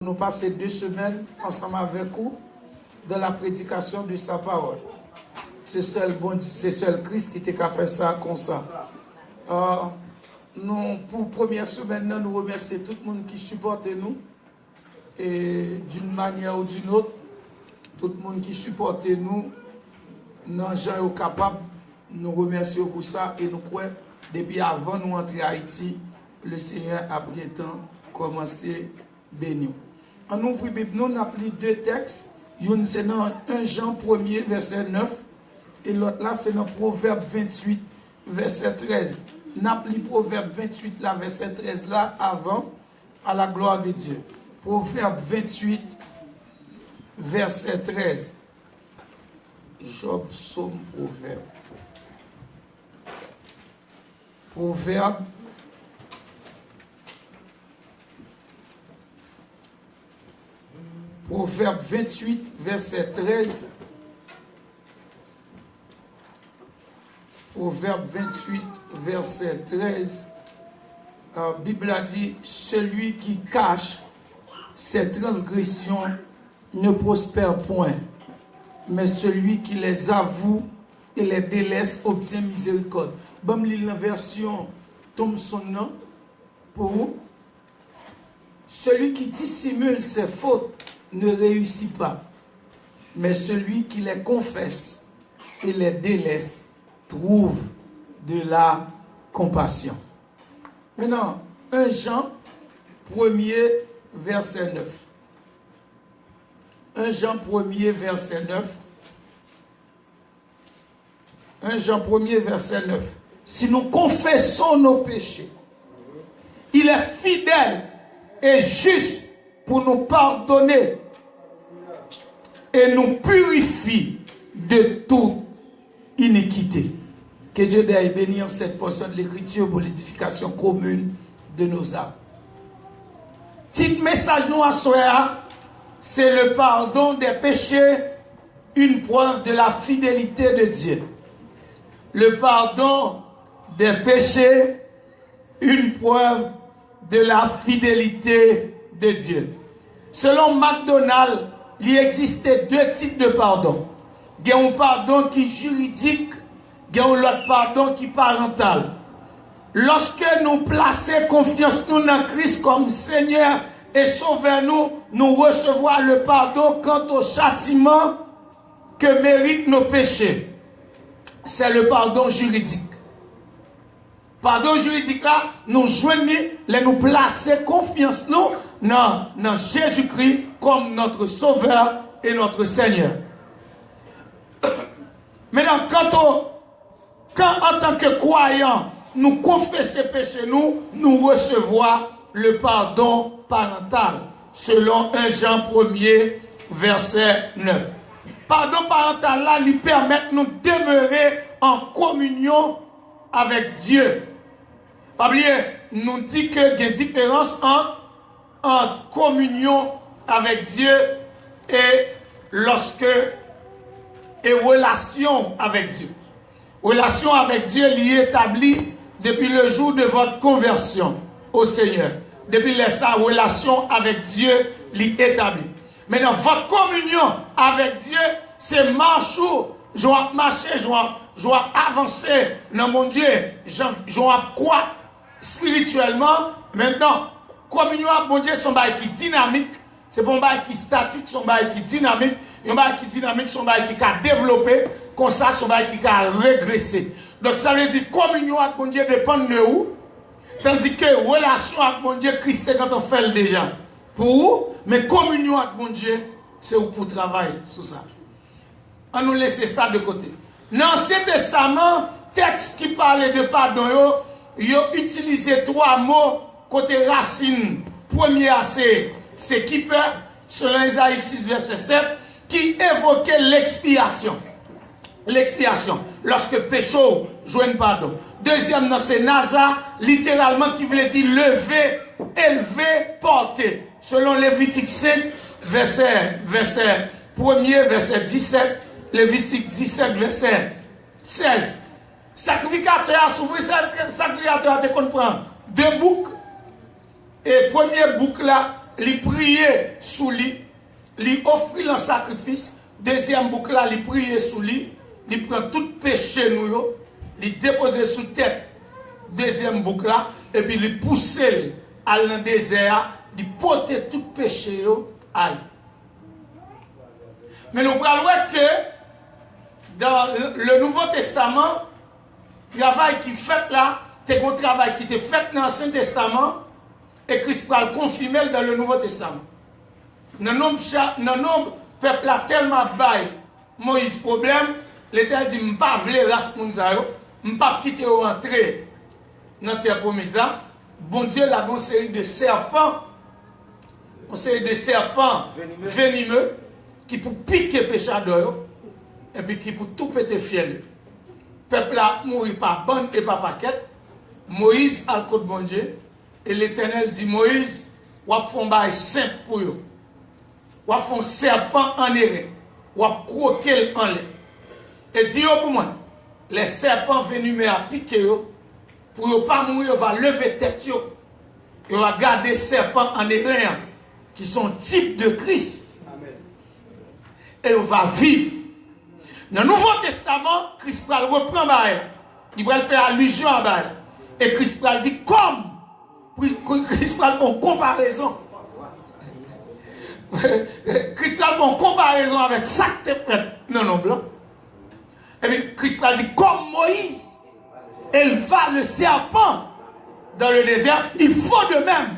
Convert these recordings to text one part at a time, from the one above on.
Nous passons 2 semaines ensemble avec vous dans la prédication de sa parole. C'est seul Christ qui t'a fait ça comme ça. Nous, pour la première semaine, nous remercions tout le monde qui supporte nous. Et d'une manière ou d'une autre, tout le monde qui supporte nous, nous sommes capables, nous remercions pour ça et nous croyons, depuis avant nous entrer à Haïti, le Seigneur a bientôt commencé à bénir. En ouvre Bible, nous avons pris 2 textes. Une c'est dans 1 Jean 1er, verset 9. Et l'autre là, c'est dans Proverbe 28, verset 13. Nous avons pris Proverbe 28, là, verset 13, là, avant, à la gloire de Dieu. Proverbe 28, verset 13. Job, Psaume, Proverbe. Proverbe. Proverbe 28, verset 13. Proverbe 28, verset 13. La Bible a dit, celui qui cache ses transgressions ne prospère point, mais celui qui les avoue et les délaisse obtient miséricorde. Bon, lis la version Thomson pour vous. Celui qui dissimule ses fautes ne réussit pas, mais celui qui les confesse et les délaisse trouve de la compassion. Maintenant, 1 Jean 1er verset 9. 1 Jean 1er verset 9. 1 Jean 1er verset 9. Si nous confessons nos péchés, il est fidèle et juste pour nous pardonner et nous purifier de toute iniquité. Que Dieu ait béni cette portion de l'écriture pour l'édification commune de nos âmes. Petit message nous à soi, c'est le pardon des péchés, une preuve de la fidélité de Dieu. Le pardon des péchés, une preuve de la fidélité de Dieu. Selon McDonald, il existait 2 types de pardon. Il y a un pardon qui est juridique, il y a un autre pardon qui est parental. Lorsque nous plaçons confiance nous dans Christ comme Seigneur et Sauveur nous recevons le pardon quant au châtiment que méritent nos péchés. C'est le pardon juridique. Pardon juridique là, nous joignons, nous placer confiance nous dans Jésus-Christ comme notre Sauveur et notre Seigneur. Maintenant, quand en tant que croyants, nous confessons péché nous recevons le pardon parental, selon 1 Jean 1er, verset 9. Pardon parental là, lui permet de nous demeurer en communion avec Dieu. Pas oublier, nous dit qu'il y a une différence entre communion avec Dieu et relation avec Dieu. Relation avec Dieu est établie depuis le jour de votre conversion au Seigneur. Depuis sa relation avec Dieu est établie. Maintenant, votre communion avec Dieu, c'est marcher, je vais marcher, je vais avancer dans mon Dieu, je vais croire spirituellement. Maintenant, communion avec mon Dieu, c'est un bail qui est dynamique, c'est pas un bail qui est statique, c'est un bail qui est dynamique, un bail qui est dynamique, c'est un bail qui a développé, comme ça, c'est un bail qui a régressé. Donc ça veut dire communion avec mon Dieu dépend de où, tandis que relation avec mon Dieu, Christ est quand on fait le déjà. Pour où, mais communion avec mon Dieu, c'est pour travailler sur ça. On nous laisse ça de côté. Dans l'Ancien Testament, texte qui parlait de pardon, il a utilisé 3 mots côté racine. Premier, c'est keeper, selon Isaïe 6, verset 7, qui évoquait l'expiation. L'expiation, lorsque pécho joigne pardon. Deuxième, c'est Naza, littéralement, qui voulait dire lever, élever, porter. Selon Lévitique 5, verset 1er, verset 17, Lévitique 17, verset 16. Sacrificateur a s'ouvrir, sacrificateur a te comprendre. 2 boucs Et premier bouc là, il priait sous lui, il offrit le sacrifice. Deuxième boucle là, il priait sous lui, il prend tout péché nous, il déposait sous tête. Deuxième boucle là, et puis il poussait à le désert, il portait tout péché à lui. Mais nous voyons que dans le Nouveau Testament, le travail qui fait là, c'est un travail qui était fait dans l'Ancien Testament et Christ va le confirmer dans le Nouveau Testament. Dans nombre peuple a tellement bail Moïse problème, l'État dit, je ne veux pas race Mounzayo, je ne veux pas quitter ou entrer dans la terre promise. Bon Dieu, là, une série de serpents, venimeux, qui pour piquer péchador, et puis qui pour tout péter fiel. Le peuple a mouru par bande et par paquet. Moïse a le côté bon Dieu, et l'Éternel dit, Moïse, ou a fait un bail simple pour eux. Ou a fait un serpent en air, ou a croqué en l'air. Et dit pour moi, les serpents venimeux à piquer pour ne pas mourir, on va lever tête, et on va garder les serpents en air, qui sont types de Christ. Amen. Et on va vivre. Dans le Nouveau Testament, Christ va reprendre Baël. Il va faire allusion à Baël. Et Christ va dire comme. Christ va faire une comparaison. Christ va faire une comparaison avec ça que tu fait. Non, blanc. Et puis Christ va dire comme Moïse éleva le serpent dans le désert, il faut de même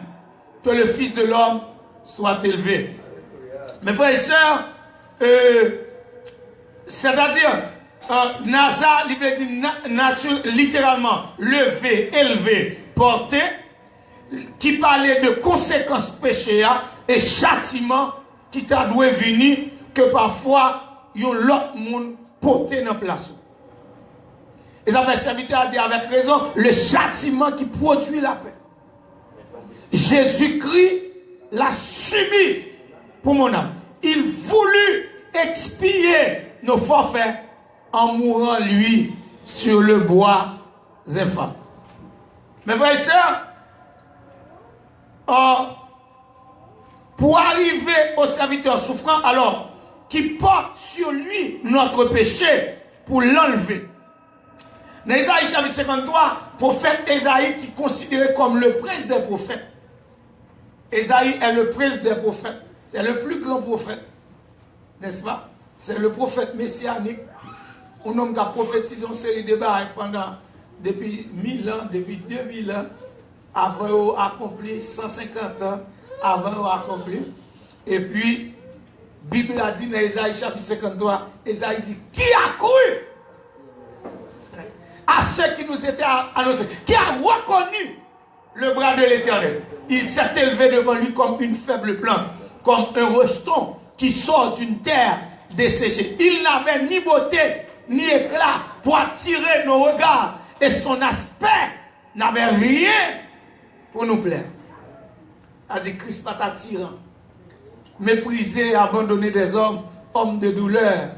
que le Fils de l'homme soit élevé. Mes frères et sœurs, c'est-à-dire, Nazar, il veut dire littéralement lever, élever, porter, qui parlait de conséquences péché et châtiment qui t'a dû venir, que parfois, il y a l'autre monde porté dans la place. Et ça fait serviteur a dit avec raison, le châtiment qui produit la paix. Jésus-Christ l'a subi pour mon âme. Il voulut expier nos forfaits en mourant lui sur le bois infâme. Mes frères et sœurs, pour arriver au serviteur souffrant, alors, qui porte sur lui notre péché pour l'enlever. Dans Isaïe chapitre 53, prophète Isaïe qui est considéré comme le prince des prophètes. Isaïe est le prince des prophètes. C'est le plus grand prophète. N'est-ce pas? C'est le prophète messianique. Un homme qui a prophétisé une série de barres depuis 1000 ans, depuis 2000 ans, avant accompli 150 ans, avant accompli. Et puis, Bible a dit dans Isaïe chapitre 53, Isaïe dit, qui a cru à ceux qui nous étaient annoncés, qui a reconnu le bras de l'Éternel. Il s'est élevé devant lui comme une faible plante, comme un rejeton qui sort d'une terre desséchée. Il n'avait ni beauté, ni éclat pour attirer nos regards, et son aspect n'avait rien pour nous plaire. A dit Christ pas attirant, méprisé, abandonné des hommes de douleur,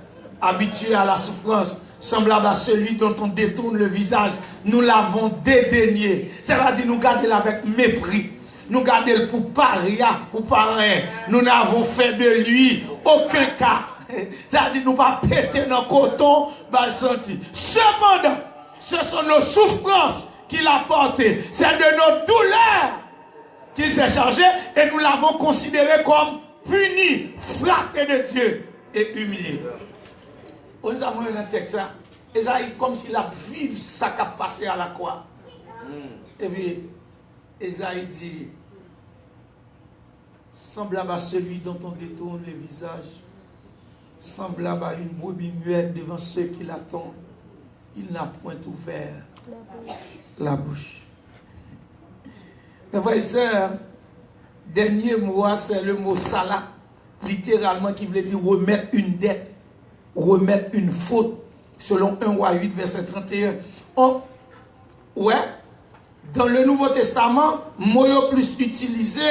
habitué à la souffrance, semblable à celui dont on détourne le visage. Nous l'avons dédaigné. C'est-à-dire nous garder avec mépris. Nous garder pour paria, pour pas rien. Nous n'avons fait de lui aucun cas. C'est-à-dire nous pas péter nos coton, bah senti. Cependant, ce sont nos souffrances qu'il a portées. C'est de nos douleurs qu'il s'est chargé et nous l'avons considéré comme puni, frappé de Dieu et humilié. On nous a montré dans le texte, Esaïe comme s'il a vécu ça qui a passé à la croix. Et puis, Esaïe dit, semblable à celui dont on détourne le visage, semblable à une brebis muette devant ceux qui l'attendent, il n'a point ouvert la bouche. Mes frères et sœurs, dernier mot, c'est le mot salah, littéralement qui veut dire remettre une dette, remettre une faute, selon 1 Roi 8, verset 31. Dans le Nouveau Testament, mot plus utilisé,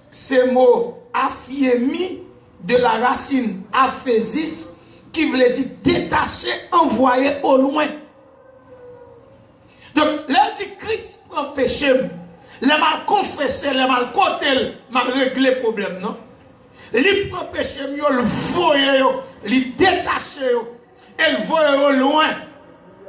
c'est mot aphiemi de la racine aphésis, qui veut dire détaché, envoyé au loin. Donc, là, dit Christ prend péché. les mal confessé, les mal côté, mal réglé le problème, non? Il prend péché mieux, le voyer, il détache, et le voyer au loin.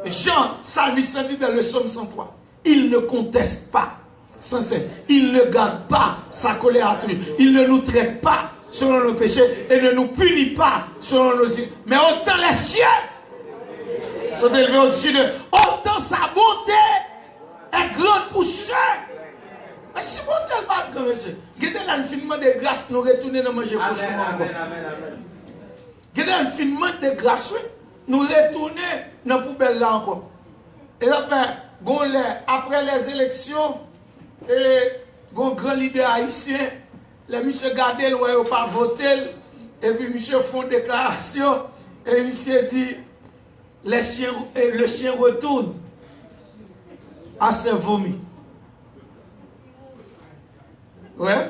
Jean, Salmiste dit dans le psaume 103, il ne conteste pas sans cesse, il ne garde pas sa colère à lui, il ne nous traite pas selon nos péchés et ne nous punit pas selon nos îles. Mais autant les cieux sont élevés au-dessus de, autant sa bonté est grande pour ceux. Mais si bon tel pas grand monsieur, gardez l'infiniment de grâce, nous retourner dans manger prochainement encore. Gardez l'infiniment de grâce, nous retourner dans la poubelle là encore. Et après les élections, et grand leader haïtien, les monsieur gardé le ouais pas voté, et puis monsieur font déclaration, et monsieur dit le chien retourne à ses vomis. Ouais,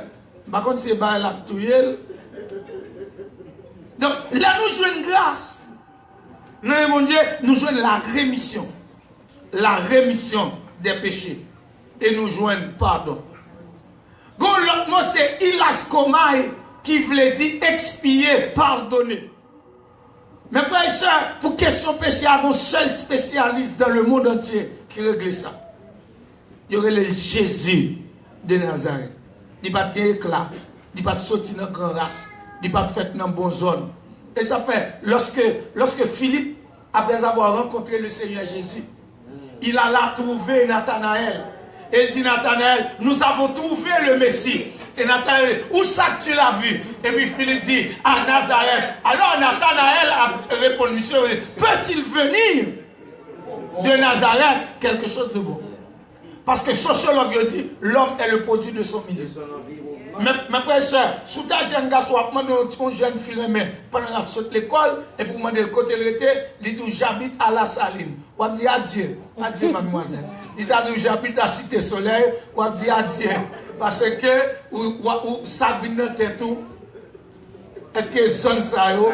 par contre c'est pas l'actuel. Donc là nous jouons une grâce. Non mon Dieu, nous jouons la rémission. La rémission des péchés. Et nous jouons pardon. L'autre mot c'est ilaskomai qui veut dire expier, pardonner. Mais frères et sœurs, pour question péché, il y a un seul spécialiste dans le monde entier qui règle ça. Il y aurait le Jésus de Nazareth. Il n'y a pas d'éclat, il n'y a pas de sortie dans la grande race, il n'y a pas de fête dans la bonne zone. Et ça fait, lorsque Philippe, après avoir rencontré le Seigneur Jésus, il alla trouver Nathanaël. Et il dit, Nathanaël, nous avons trouvé le Messie. Et Nathanaël, où ça que tu l'as vu? Et puis Philippe dit, à Nazareth. Alors Nathanaël a répondu, monsieur, peut-il venir de Nazareth quelque chose de bon? Parce que sociologue dit, l'homme est le produit de son milieu. Mes frères et sœurs, sous ta jeune garçon, on jeune fille pendant la sortie de l'école, et pour demander le côté de l'été, il dit, j'habite à la Saline. On dit adieu, adieu mademoiselle. Il dit, j'habite à Cité Soleil, on dit adieu. Parce que, ou ça vient dans tête tout, est-ce que son ça yo,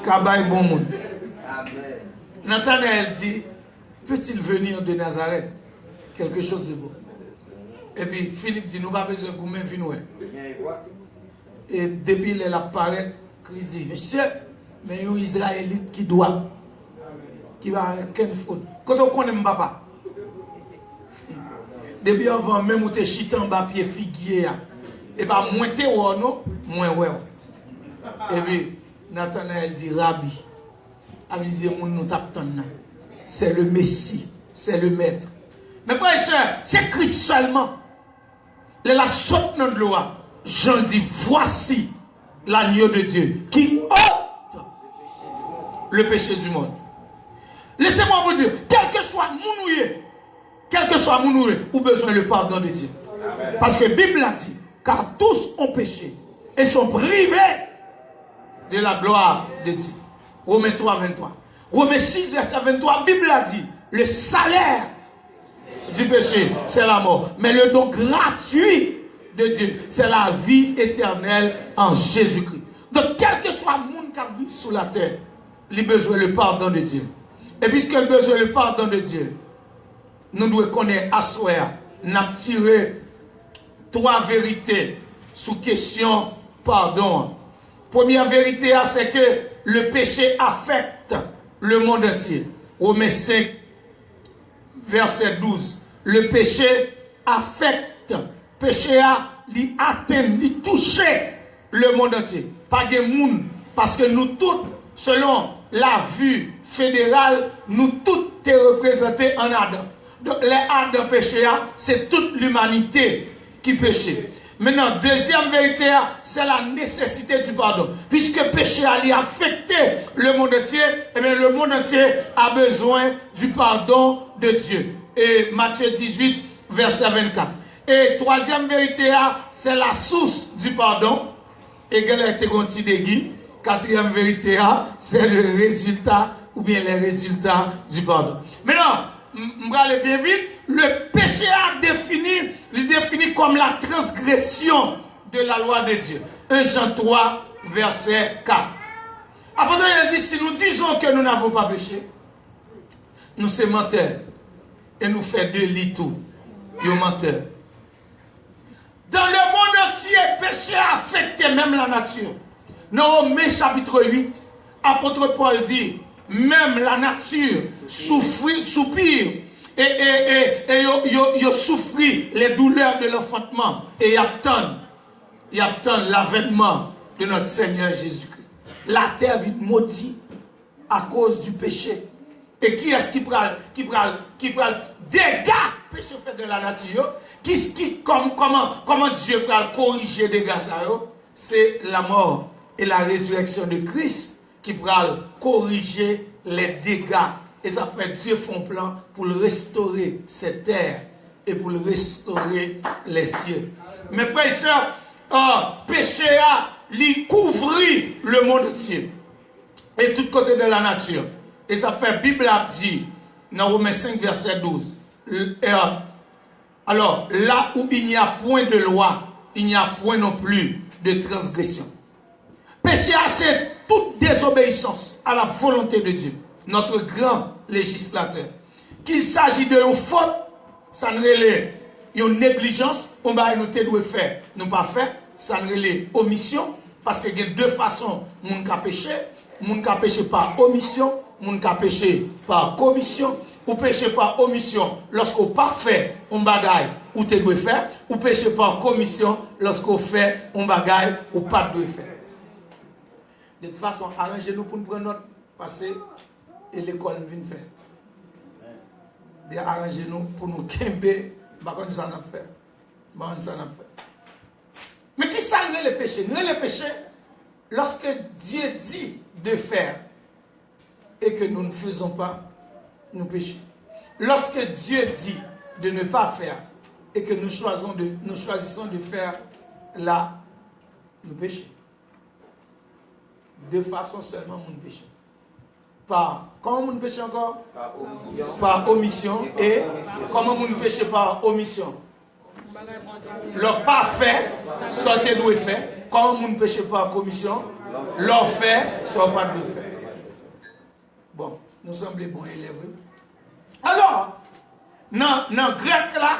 kabay bon monde. Nathanaël dit, peut-il venir de Nazareth? Quelque chose de beau. Et puis Philippe dit, nous n'avons pas besoin de vous venir. Et depuis il apparaît, il dit, monsieur, mais il y a un Israélite qui doit, qui va avec quelle faute. Quand on connaît mon papa, depuis avant même où tu es chité en bas pied figuier, et pas moins t'es ou non, moins ouais. Et puis Nathanaël dit, Rabbi, c'est le Messie, c'est le Maître. Mais frères et sœurs, c'est Christ seulement. La saute dans l'eau. Jean dit, voici l'agneau de Dieu qui ôte le péché du monde. Laissez-moi vous dire, quel que soit mon ouïe, ou besoin le pardon de Dieu. Parce que la Bible a dit, car tous ont péché et sont privés de la gloire de Dieu. Romains 3, 23. Romains 6, verset 23, la Bible a dit, le salaire du péché, c'est la mort. Mais le don gratuit de Dieu, c'est la vie éternelle en Jésus-Christ. Donc, quel que soit le monde qui vit sur la terre, il a besoin le pardon de Dieu. Et puisqu'il a besoin le pardon de Dieu, nous devons connaître à soi, nous avons tiré 3 vérités sous question pardon. Première vérité, c'est que le péché affecte le monde entier. Romains 5, verset 12. Le péché affecte, péché a atteint, touché le monde entier. Pas de monde, parce que nous tous, selon la vue fédérale, nous tous sommes représentés en Adam. Donc les Adam péché, c'est toute l'humanité qui péché. Maintenant, deuxième vérité, c'est la nécessité du pardon. Puisque le péché a affecté le monde entier, et bien le monde entier a besoin du pardon de Dieu. Et Matthieu 18, verset 24. Et troisième vérité, c'est la source du pardon. Et quatrième vérité, c'est le résultat, ou bien les résultats du pardon. Maintenant, je vais aller bien vite. Le péché il définit comme la transgression de la loi de Dieu. 1 Jean 3, verset 4. Après, il dit, si nous disons que nous n'avons pas péché, nous sommes menteurs. Et nous faisons de lit tout. Nous menteurs. Dans le monde entier, le péché a affecté même la nature. Dans Romains chapitre 8, apôtre Paul dit, même la nature soupire et yo souffrit les douleurs de l'enfantement et y attend l'avènement de notre Seigneur Jésus-Christ. La terre vit maudite à cause du péché. Et qui est-ce qui prend dégâts péché fait de la nature? Comment Dieu peut corriger des dégâts ça? C'est la mort et la résurrection de Christ qui peut corriger les dégâts. Et ça fait Dieu son plan pour restaurer cette terre et pour restaurer les cieux. Mes frères et sœurs, péché a couvert le monde entier et tout côté de la nature. Et ça fait Bible a dit dans Romains 5 verset 12. Alors là où il n'y a point de loi, il n'y a point non plus de transgression. Péché c'est toute désobéissance à la volonté de Dieu, notre grand législateur. Qu'il s'agit de une faute, ça ne relève une négligence, on va nous devons faire, nous pas faire, ça ne relève omission, parce qu'il y a deux façons, moun ka péché par omission, moun ka péché par commission, ou péché par omission lorsqu'on pas fait un bagaille ou te doit faire, ou péché par commission lorsqu'on fait un bagaille ou pas doit faire. De toute façon, arrangez-nous pour nous prendre notre passé et l'école vient faire. Arrangez-nous pour nous quimber, par contre ça n'a fait. Mais qui ça n'est le péché? N'est le péché lorsque Dieu dit de faire et que nous ne faisons pas, nous péchons. Lorsque Dieu dit de ne pas faire et que nous choisissons de faire là, nous péchons. De façon seulement nous péchons. Comment nous péchons encore? Par omission. Et comment nous péchons par omission? Leur pas fait, sortez d'où est fait. Comment nous péchons par commission? Leur fait, soit pas d'où fait. Bon, nous sommes les bons élèves. Alors, dans le grec là,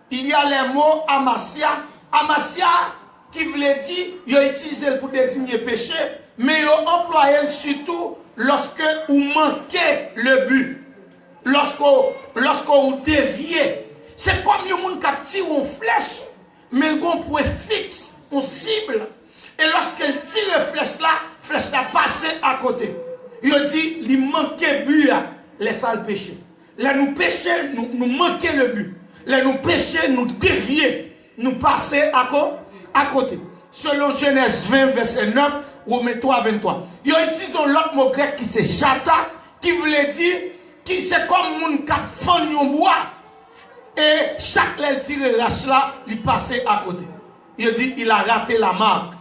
il y a les mots amasia. Amasia qui voulait dire, il a utilisé pour désigner péché, mais il a employé surtout lorsque vous manquez le but. Lorsque vous déviez. C'est comme un monde qui tire une flèche, mais il a un point fixe, une cible. Et lorsqu'il tire la flèche là passe à côté. Il dit, il manquait le but, les sales péchés. Là, nous péchons, nous manquons le but. Là, nous péchons, nous dévions, nous passer à côté. Selon Genèse 20, verset 9, Romains 3, 23. Il utilise l'autre mot grec qui c'est chata, qui voulait dire, qui c'est comme moun qui fond un bois. Et chaque lèvre tire lâche là, il passait à côté. Il dit, il a raté la marque.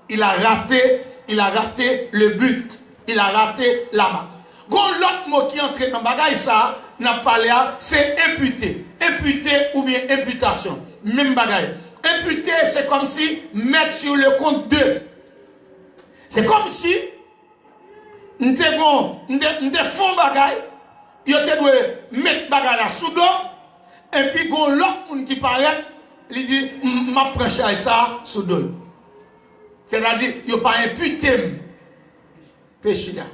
Il a raté le but. Il a raté la marque. L'autre mot qui entre dans le bagage, ça, n'a parlé, c'est imputer. Imputer ou bien imputation. Même bagage. Imputer, c'est comme si mettre sur le compte 2. C'est comme si nous devons faire bagage, nous devons mettre bagage là sous dos, et puis l'autre monde qui paraît, il dit, m'a prêché ça sous dos. C'est-à-dire, il n'y a pas imputé péché là.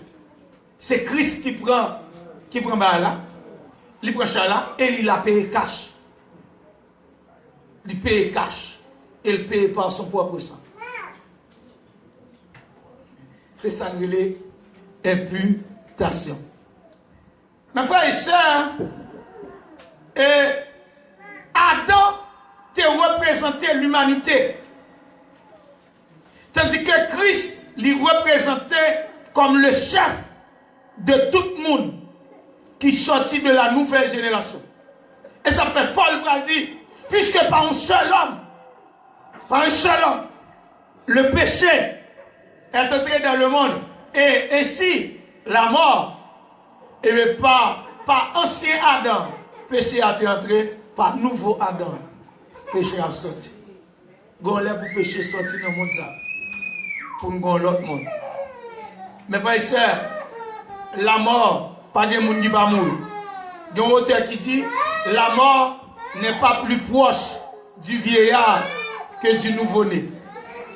C'est Christ qui prend là, il prend ça là, et il a payé cash. Il paye cash. Et il paye par son propre sang. C'est ça l'imputation. Mes frères et sœurs, Adam te représentait l'humanité. Tandis que Christ lui représentait comme le chef de tout le monde qui sortit de la nouvelle génération. Et ça fait Paul dire, puisque par un seul homme, le péché est entré dans le monde. Et ainsi, la mort, et par ancien Adam, péché a été entré, par nouveau Adam, péché a sorti. Gon là pour péché sorti dans le monde ça. Pour nous l'autre monde. Mais frères et sœurs, la mort, pas de monde qui va mourir. Il y a un auteur qui dit, la mort n'est pas plus proche du vieillard que du nouveau-né.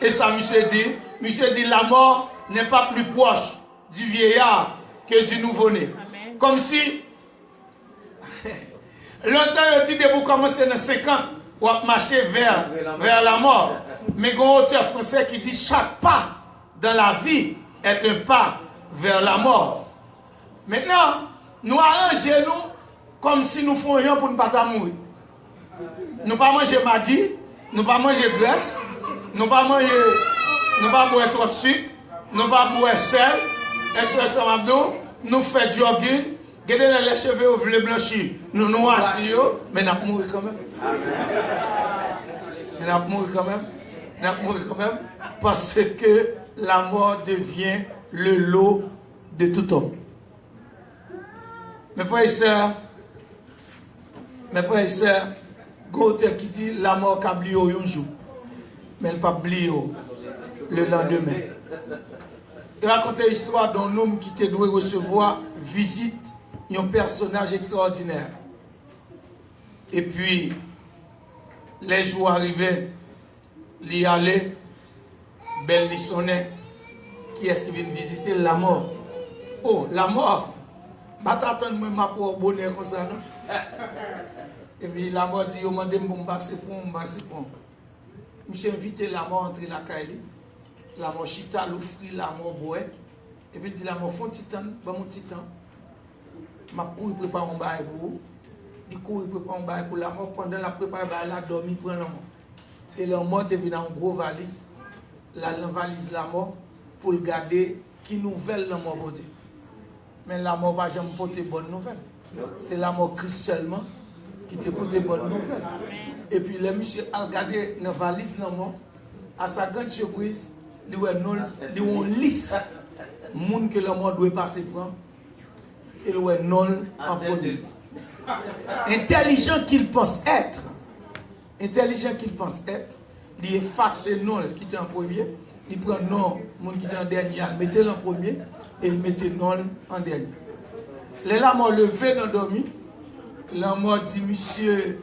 Et ça, monsieur dit, la mort n'est pas plus proche du vieillard que du nouveau-né. Comme si, longtemps, il dit que vous commencez dans 5 ans, ou à marcher vers la mort. Mais il y a un auteur français qui dit, chaque pas dans la vie est un pas vers la mort. Maintenant, nous arrangeons comme si nous faisions pour ne pas mourir. Nous ne pas manger maggi, nous ne pas manger graisse, nous ne pas boire trop de sucre, nous ne pas boire sel, nous faisons jogging, gardez les cheveux au bleu blanchi, nous nous asseyons, mais nous mourons quand même. Nous mourons quand même, parce que la mort devient le lot de tout homme. Mes frères et sœurs, Gauthier qui dit la mort qu'a oublié un jour, mais elle n'a pas oublié le lendemain. Il raconte l'histoire d'un homme qui était doué recevoir visite d'un personnage extraordinaire. Et puis, les jours arrivaient, il y allait, belle il sonnait. Qui est-ce qui vient visiter la mort? Oh, la mort! Bah, t'attends-moi ma pour bonheur comme ça, non? Et puis la mort dit, on m'a demandé de me passer pour. Je suis invité la mort entre la caille. La mort chita, l'offrit, la mort boit. Et puis il dit, la mort font titan, mon titan. Ma cour prépare un bail pour vous. Il court prépare un bail pour la mort. Pendant la préparation, elle a dormi, prend la mort. Et la mort est venue dans une grosse valise. La valise la mort pour le garder. Qui nouvelle la mort portée. Mais la mort va jamais porter bonne nouvelle. C'est la mort Christ seulement qui te porte bonne nouvelle. Et puis le monsieur a regardé dans la valise la mort. À sa grande surprise, il y a une liste de monde que la mort doit passer pour. Il y a non en produit. Intelligent qu'il pense être, il efface non qui était en premier, il prend non, monde qui était en dernier, il mettait en premier et il mettait non en dernier. Les lames ont levé dans le dormi, la mort dit monsieur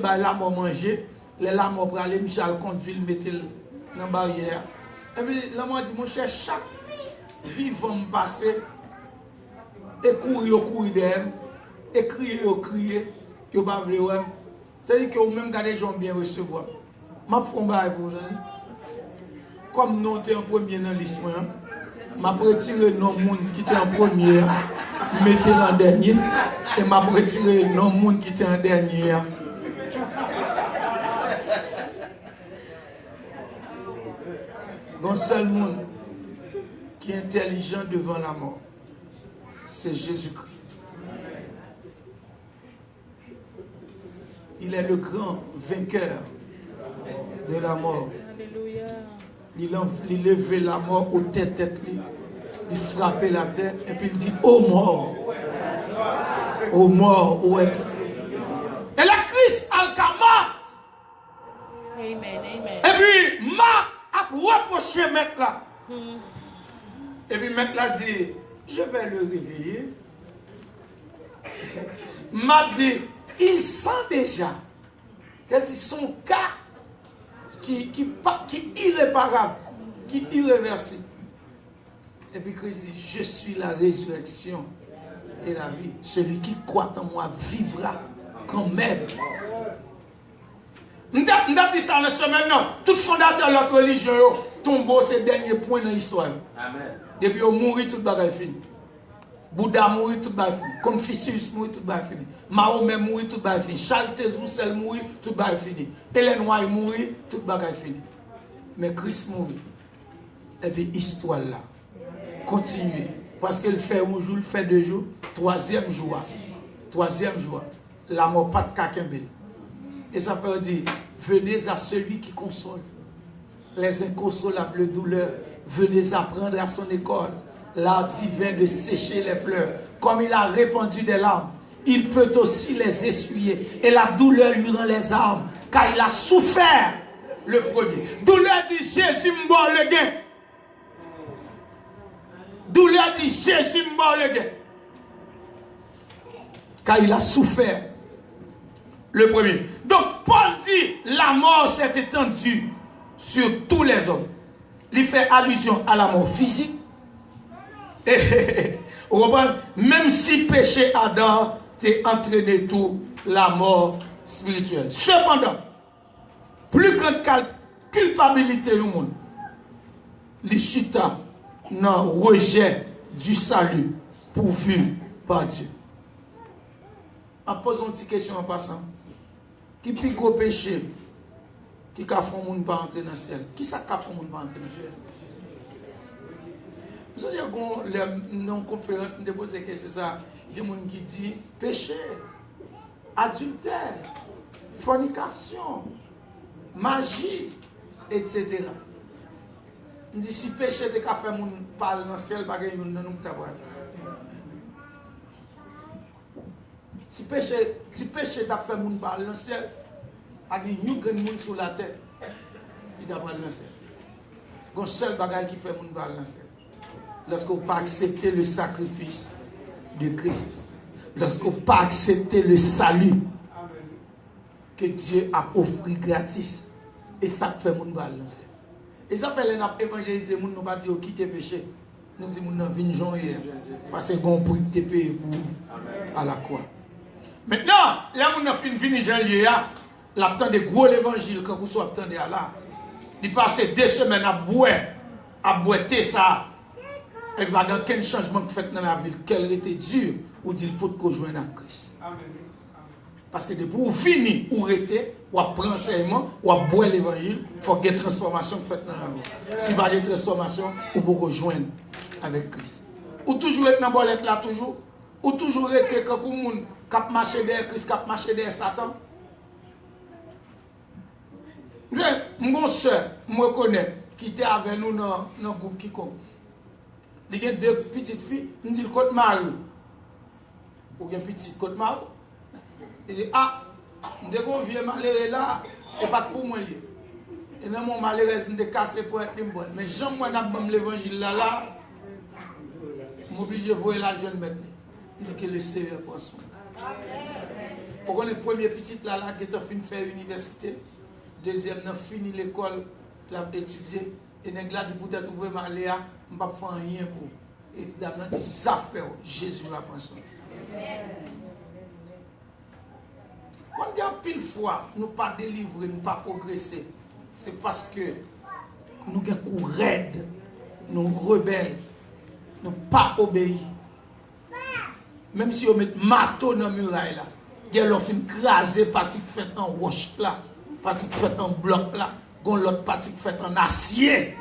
bah la mort manger, les lames ont pris monsieur a conduit, il mettait dans la barrière. Et puis la mort dit mon cher, chaque vivant me passer, et courir derrière, et crier, que vous ne voulez pas. C'est-à-dire que vous même gardez les gens bien recevoir. Je vais faire un bail pour vous. Comme nous sommes en premier dans l'histoire, je vais retirer nos gens qui étaient en premier, mettez en dernier, et je vais retirer nos gens qui étaient en dernier. Un seul monde qui est intelligent devant la mort, c'est Jésus-Christ. Il est le grand vainqueur de la mort. Il levait la mort au tête, il frappait la terre et puis il dit ô mort, où est-tu? Et la Christ Alkama. Amen. Et puis ma a reproché maître là. Et puis maître là dit je vais le réveiller. M'a dit il sent déjà, c'est-à-dire son cas qui est irréparable, qui est irréversible. Et puis Christ dit, je suis la résurrection et la vie. Celui qui croit en moi vivra quand même. Nous avons dit ça en ce moment. Tout fondateur de notre religion tombe ces derniers points dans l'histoire. Depuis au mourir, tout le bagage est fini. Bouddha mourit, tout le bagage est fini. Confucius mourit, tout le bagage est fini. Mahomet mourit, tout le bagage est fini. Charles Roussel mourit, tout le bagage est fini. Hélène White mourit, tout le bagage est fini. Mais Christ mourit. Et puis l'histoire là continue. Parce qu'il fait un jour, il fait 2 jours. Troisième jour, la mort pas de kakembel. Et ça veut dire, venez à celui qui console les inconsolables de douleur. Venez apprendre à son école l'art divin de sécher les pleurs. Comme il a répandu des larmes, il peut aussi les essuyer. Et la douleur lui rend les armes, car il a souffert le premier. Douleur dit Jésus mort le gain. Douleur dit Jésus mort le gain. Car il a souffert le premier. Donc Paul dit la mort s'est étendue sur tous les hommes. Il fait allusion à la mort physique. Vous comprenez? Même si péché Adam t'est entraîné tout la mort spirituelle. Cependant, plus grande culpabilité du monde, les chita dans rejet du salut pourvu par Dieu. En posant une petite question en passant. Qui plus gros péché qui a fait mon pas entrer dans le ciel? Qui ça a fait mon pas entrer dans le ciel? Vous savez, dans une conférence, nous avons posé question ça. Il y a des gens qui disent péché, adultère, fornication, magie, etc. Nous disons si péché te ka fait mon parler dans le ciel, pas que nous nous t'avoir. Si péché t'a fait mon parler dans le ciel, pas que nous grand monde sur la terre, il t'a parlé dans le ciel. Le seul bagage qui fait mon parler dans le ciel. Lorsqu'on pas accepter le sacrifice de Christ, lorsqu'on pas accepter le salut que Dieu a offert gratis, et ça fait mon parler dans le ciel. Et ça fait les évangéliser, nous ne pas dire quitter péché. Nous disons nous venons joindre parce qu'on peut te payer à la croix. Maintenant, là nous avons fini janvier, l'attend de gros l'évangile quand vous soyez attendez à là. Il passe 2 semaines à boiter ça. Et il va y avoir quel changement que fait dans la ville, quel était dur ou dit pour que joindre à Christ. Parce que depuis vous finissez ou arrêtez, ou après l'enseignement, ou à boire l'évangile, il faut qu'il y ait une transformation faite dans la vie. Si vous avez une transformation, vous pouvez rejoindre avec Christ. Ou toujours être dans la bolette là, toujours. Ou toujours être quand vous avez marché derrière Christ, qui marché derrière Satan. Mon soeur, je me connais, qui était avec nous dans le groupe qui compte. Il y a 2 petites filles, je dis le côte Mario. Ou bien petit côte Mario. Il dit, ah, dès qu'on vient malheureux là, c'est pas pour moi. Et dans mon malheureux, je suis cassé pour être bon. Mais j'aime moi dans l'évangile là, je suis obligé de voir la jeune bête. Il dit que le Seigneur prend soin. Pourquoi le premier petit là qui est en train de faire l'université, deuxième n'a fini l'école, l'a étudié, et n'est là dit peut-être trouver malheureux, je ne vais pas faire rien pour. Et d'abord, ça fait Jésus va prendre soin. Quand il y a pile fois, nous ne pas délivrer, nous ne pas progresser, c'est parce que nous avons un coup raide, nous rebelles, nous pas obéir. Même si on met marteau dans le muraille là, il y a l'offre crasé partie qui fait en roche là, partie qui fait en bloc là, l'autre partie qui fait en acier.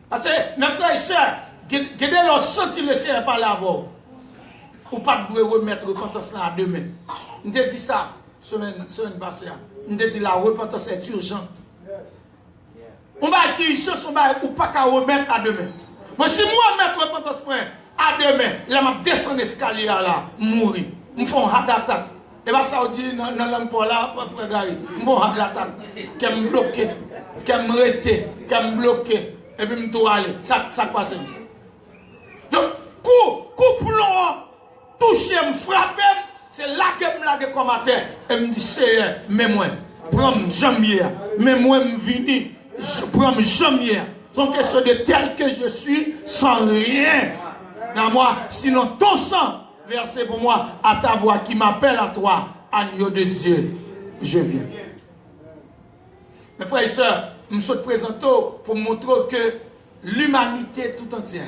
Parce que mes frères et sœurs, gardez leur senti le Seigneur par la voix. Ou pas de remettre la repentance à demain. On te dit ça, semaine passée. On te dit la repentance est urgente. On va acquérir chose, ou pas qu'à remettre à demain. Mais si moi mettre la repentance à demain, là, je descends l'escalier là, mourir. Je fais un hard attack. Et bien ça, on dit dans l'emploi là, je fais un hard attack. Qui me bloque, qui me rete, qui me bloque. Et puis je dois aller. Ça passe. Donc, coup plomb. Toucher, me frapper, c'est là que je me comme à terre. Et me dit, Seigneur, mais moi, prends-moi jamais. Mais moi, je viens, je prends jamais. Donc, c'est de tel que je suis, sans rien dans moi. Sinon, ton sang, versé pour moi, à ta voix qui m'appelle à toi, agneau de Dieu, je viens. Mes frères et sœurs, je me présente pour montrer que l'humanité tout entière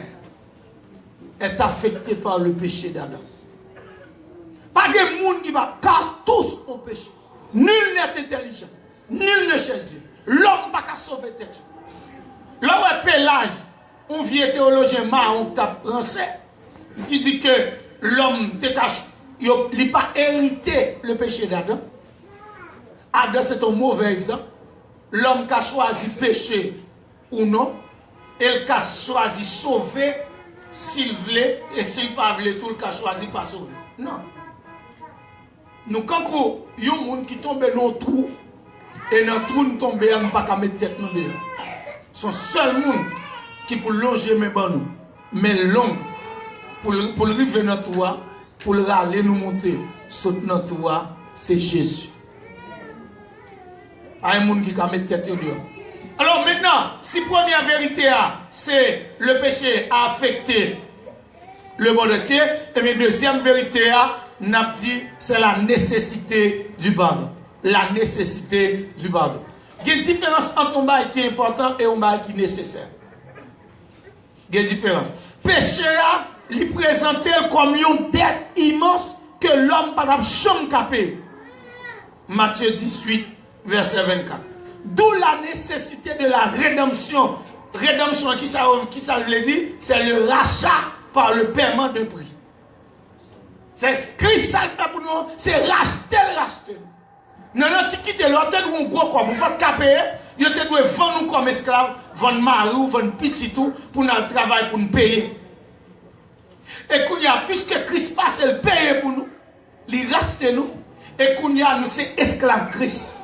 est affectée par le péché d'Adam. Pas de monde qui va, car tous ont péché. Nul n'est intelligent, nul ne cherche Dieu. L'homme n'a pas sauver tête. L'homme est Pélage, un vieux théologien marron qui a pensé, qui dit que l'homme n'a pas hérité le péché d'Adam. Adam, c'est un mauvais exemple. L'homme qui a choisi péché ou non, et qui a choisi sauver s'il voulait, et s'il ne pas voulait tout, il a choisi pas sauver. Non. Nous, quand il y a des gens qui tombent dans le trou, et dans le trou, nous tombons, nous ne pouvons pas mettre tête dans le trou. Son seul monde qui peut longer mes bancs, mais long, pour le arriver dans le trou, pour le râler, nous monter, sauter dans le trou, c'est Jésus. à un monde qui a mis tête dehors. Alors maintenant, si première vérité, c'est le péché a affecté le monde entier, et bien deuxième vérité, n'a dit, c'est la nécessité du pardon. La nécessité du pardon. Il y a une différence entre un bail qui est important et un bail qui est nécessaire. Il y a une différence. Péché, il présentait comme une dette immense que l'homme n'a pas jamais capé. Matthieu 18, verset 24. D'où la nécessité de la rédemption. Rédemption, qui ça veut dire? C'est le rachat par le paiement de prix. C'est Christ ça fait pour nous, c'est racheter. Dans l'Antiquité, l'autre un gros comme on pas capé, il doit vendre nous comme esclaves, vendre mari ou vendre petit tout pour nous travailler pour nous payer. Et qu'on y a puisque Christ passe le payer pour nous, il rachète nous et qu'on y a nous c'est esclaves Christ.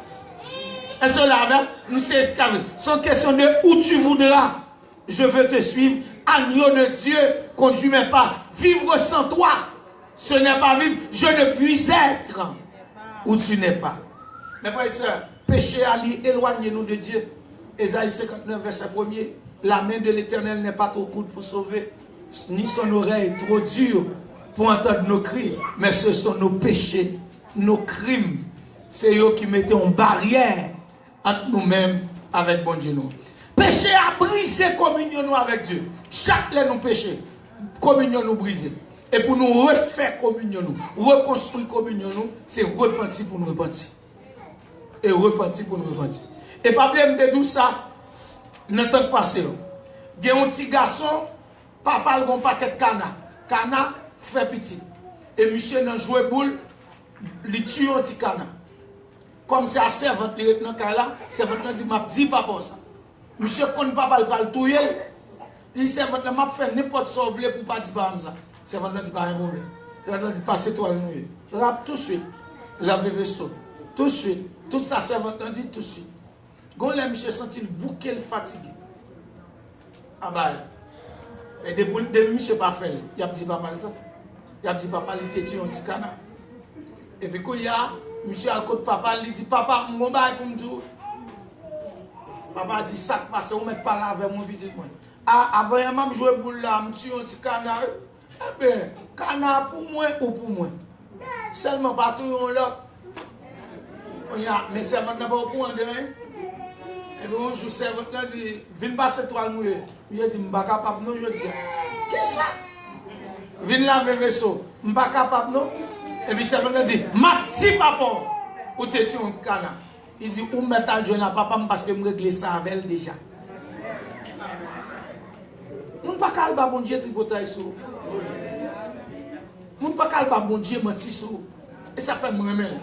Et cela nous c'est esclaves. Sans question de où tu voudras, je veux te suivre. Agneau de Dieu, conduis-moi pas. Vivre sans toi, ce n'est pas vivre. Je ne puis être où tu n'es pas. Mes frères et sœurs, péché à lui, éloignez-nous de Dieu. Ésaïe 59, verset 1er. La main de l'Éternel n'est pas trop courte pour sauver, ni son oreille trop dure pour entendre nos cris. Mais ce sont nos péchés, nos crimes. C'est eux qui mettent en barrière entre nous-mêmes avec bon Dieu. Nous. Péché a brisé communion avec Dieu. Chaque fois nous péché, communion nous brisé. Et pour nous refaire communion nous, reconstruire communion nous, c'est repentir pour nous repentir. Et repentir pour nous repentir. Et pas bien de tout ça, dans le temps passé. Il y a un petit garçon, papa a un paquet de canard. Canard fait petit. Et monsieur n'a joué boule, il tue un petit canard. Comme c'est à servante, il est dans le cas là, servante dit, m'a dit papa ça. Monsieur quand papa le parle tout, il servante m'a fait n'importe quoi pour pas dire ça. Servante dit pas un problème. Servante dit passez toi le je rappe tout de suite. Laver le vaisseau. Tout de suite. Tout ça servante dit tout de suite. Quand les monsieur senti le bouquet fatigué. Ah bah. Et des monsieur pas fait. Il a dit papa ça. Il a dit papa il était un petit canard. Et puis quand il y a monsieur à côté papa, il dit papa mon bail pour me dire. Papa dit ça passe on met pas là avec mon petit moi. Avant même jouer boule là, me tue un petit canard. Eh bien, canard pour moi ou pour moi. Seulement pas tout là. Mais c'est maintenant pas au point de rien. Et puis un jour, c'est maintenant dit, viens passer toi le mouillé. Il a dit, je ne suis pas capable, non, je dis, qu'est-ce ça? Viens laver le vaisseau, je ne suis pas capable, non. Et puis c'est maintenant dit, ma petit papa, où tu es un canard. Il dit, où mettre à jouer à papa parce que je réglé ça avec elle déjà. Je ne suis pas capable, bon Dieu, tu peux tailler sur. Je ne suis pas capable, bon Dieu, mentir sur. Et ça fait moi même.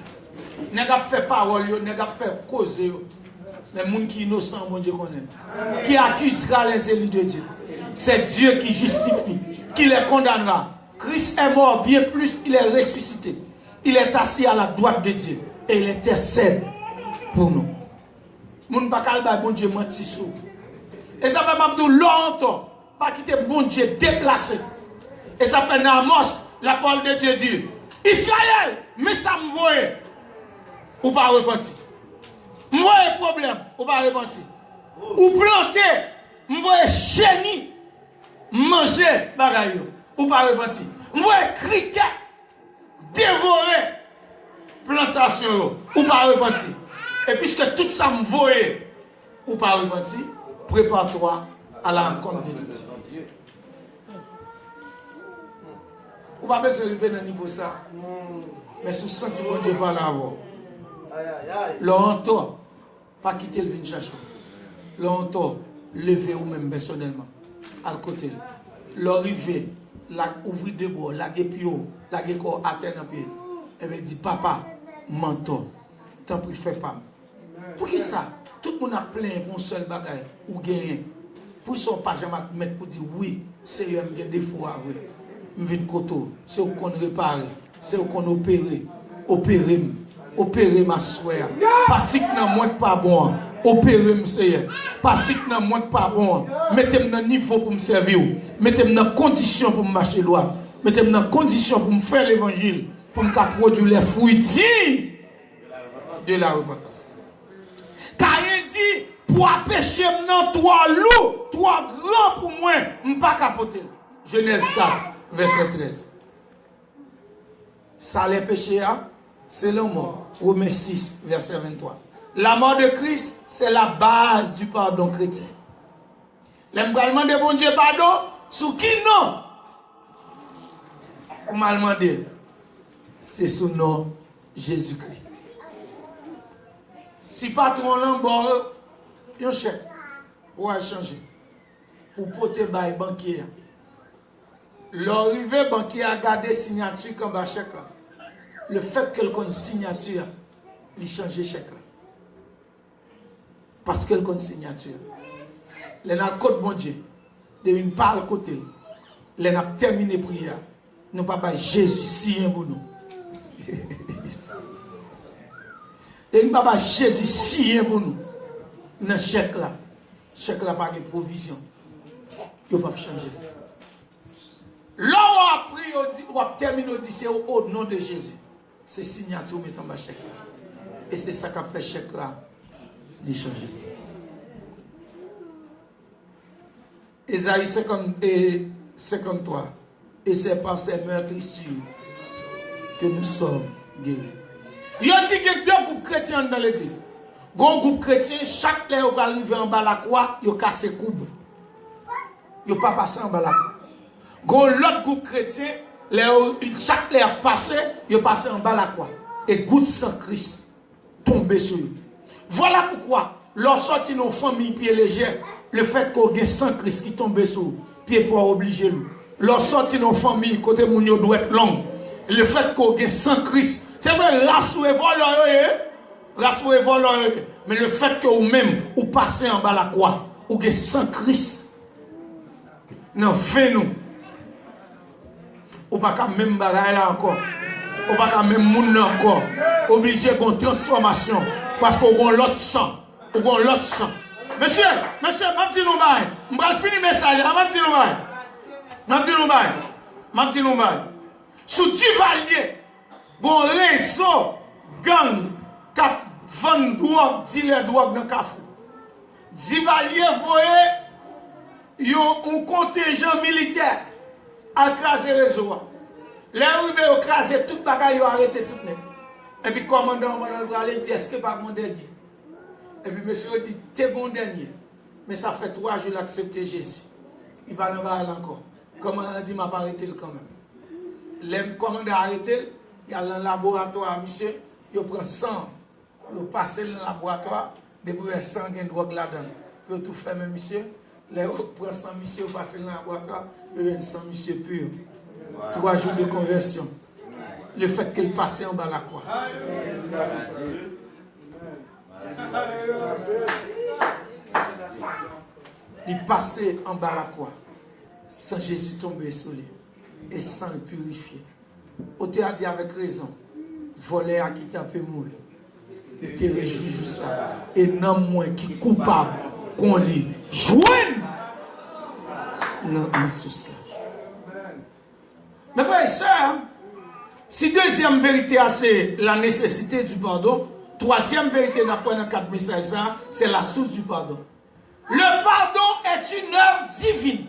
N'est pas fait parole, n'est pas fait cause. Mais les gens qui sont innocents, bon Dieu connaît. Qui accusera les élus de Dieu. C'est Dieu qui justifie, qui les condamnera. Christ est mort, bien plus, il est ressuscité. Il est assis à la droite de Dieu. Et il intercède pour nous. Moun pa kal ba bon Dieu menti sou. Et ça fait m'abdou longtemps, pas quitter bon Dieu déplacé. Et ça fait dans Amos, la parole de Dieu dit, Israël, mais ça me voit, ou pas repentir. Moi un problème, ou pas repentir. Ou planter, moi chenille, manger bagaille, ou pas repentir. Moi criquet, dévorer plantation, ou pas repentir. Et puisque tout ça me voit, ou pas repentir, prépare-toi à la rencontre de Dieu. Ou pas besoin de arriver dans niveau ça. Mais si vous sentez que Dieu pas là, longtemps, pas quitter le vin chercher. Longtemps, lever ou même personnellement, à côté. L'arrivée, ouvrir de bois, la guépio, la guéco à terre dans pied. Et bien dit, papa, mentor, tant pis, fais pas. Pour qui ça? Tout le monde a plein pour un seul bagage ou gagner. Pour son pas jamais mettre pour dire oui, c'est un défaut à vrai. Je viens de côté, c'est qu'on répare, c'est qu'on opérer ma soeur. Pratique n'a moins pas bon. Opérer monsieur. Pratique n'a moins pas bon. Mettez-moi dans niveau pour me servir. Mettez-moi dans condition pour me marcher droit. Mettez-moi dans condition pour me faire l'évangile, pour me produire les fruits dignes de la repentance. Caïn dit, pour pécher maintenant, toi loup, toi grand pour moi, je ne pas capoter. Genèse 4, verset 13. Ça les péchés, c'est la mort. Romains 6, verset 23. La mort de Christ, c'est la base du pardon chrétien. L'embrallement de bon Dieu pardon, sous qui non? On m'a demandé. C'est sous nom Jésus-Christ. Si patron l'embord, un chèque pour changer. Pour porter bail banquier. L'arrivée banquier a gardé signature comme un chèque là. Le fait qu'elle connaît signature, il change chèque là. Parce qu'elle connaît signature. Les n'a côté bon Dieu. De une parle côté. Les n'a terminé prière. Nous papa Jésus si un pour nous. Et nous papa Jésus si un pour nous. Dans chèque là pas de provision. Il va changer. Là on a pris, on a terminé c'est au nom de Jésus. C'est signature mettant ma chèque là. Et c'est ça qu'a fait chèque là de changer. Ésaïe 53. Et c'est par ces meurtrissures que nous sommes guéris. Il y a dit que deux groupes chrétiens dans l'église. Un groupe chrétien, chaque fois qu'on va arriver en bas de la croix, il casse les courbes. Il ne pas passer en bas de la croix. L'autre groupe chrétien, chaque fois qu'on passe, il passe en bas de la croix. Et goutte sans Christ tombe sur lui. Voilà pourquoi, lorsque nous sommes famille pied léger, le fait qu'on ait sans Christ qui tombe sur lui, pied pour obliger lui. Lorsque nous sommes famille, côté mounio doit être long. Le fait qu'on ait sans Christ, c'est vrai, là sous mais le fait que vous-même, vous passez en bas de la croix, vous êtes sans Christ, non, fais-nous. Vous n'avez pas même bagaille là encore. Vous n'avez pas même monde encore. Obligé d'une transformation. Parce que vous avez l'autre sang. Vous avez l'autre sang. Monsieur, je vais finir le message. Je vais finir. Sous Duvalier, bon réseau, gang, cap, vend drogue, dealer drogue dans le café. Duvalier, voyez, un contingent militaire à craser le réseau. Les arrivés ont crasé tout le bagage, ils ont arrêté tout le monde. Et puis, le commandant va dit, est-ce que pas mon dernier? Et puis, monsieur dit, t'es bon dernier. Mais ça fait 3 jours qu'il a accepté Jésus. Il va nous parler encore. Comment on a dit, m'a pas arrêté quand même. Le commandant a arrêté, il y a un laboratoire, monsieur, il prend sang, il passe dans le laboratoire, depuis un sang, il y a une drogue là-dedans. Il tout fait, même monsieur, il prend sang, monsieur, il passe dans le laboratoire, il y a un sang, monsieur, pur. 3 jours de conversion. Le fait qu'il passe en bas de la croix. Il passait en bas de la croix. Sans Jésus tomber sur lui. Et sans le purifier. On te a dit avec raison. Voler à qui t'a peu mourir. Il te réjouit juste ça. Et non moins qui est coupable qu'on lui joigne. Non, sous ça. Mais frères et sœurs, si deuxième vérité, c'est la nécessité du pardon, troisième vérité, d'après dans 4 messages, c'est la source du pardon. Le pardon est une œuvre divine.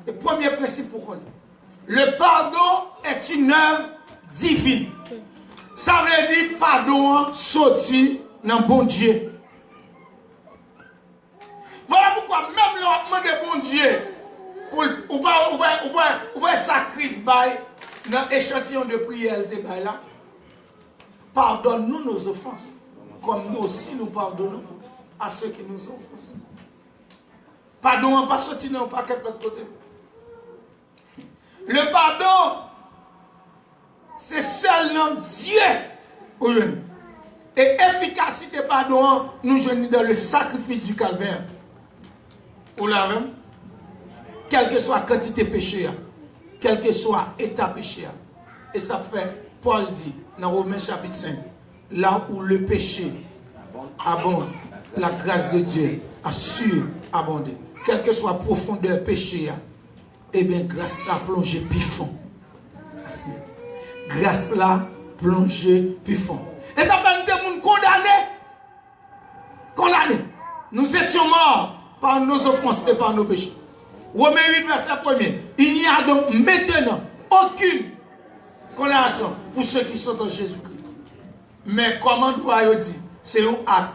Le premier principe pour qu'on dit. Le pardon est une œuvre divine. Ça veut dire pardon sorti dans bon Dieu. Voilà pourquoi même le demande de bon Dieu, ou va sacrifier dans l'échantillon de prière de là. Pardonne-nous nos offenses, comme nous aussi nous pardonnons à ceux qui nous ont offensés. Pardon, pas sorti dans pas quelque autre côté. Le pardon, c'est seulement Dieu. Et efficacité pardon, nous joignons dans le sacrifice du calvaire. Vous l'avez? Quelle que soit la quantité de péché, quel que soit l'état péché. Et ça fait, Paul dit, dans Romains chapitre 5, là où le péché abonde, la grâce de Dieu a surabondé. Quelle que soit la profondeur péché, eh bien, grâce là plongée puis fond. Grâce là plongée puis fond. Et ça fait des gens condamnés. Nous étions morts par nos offenses et par nos péchés. Romains 8, verset 1er. Il n'y a donc maintenant aucune condamnation pour ceux qui sont en Jésus-Christ. Mais comment doit-on dire? C'est un acte,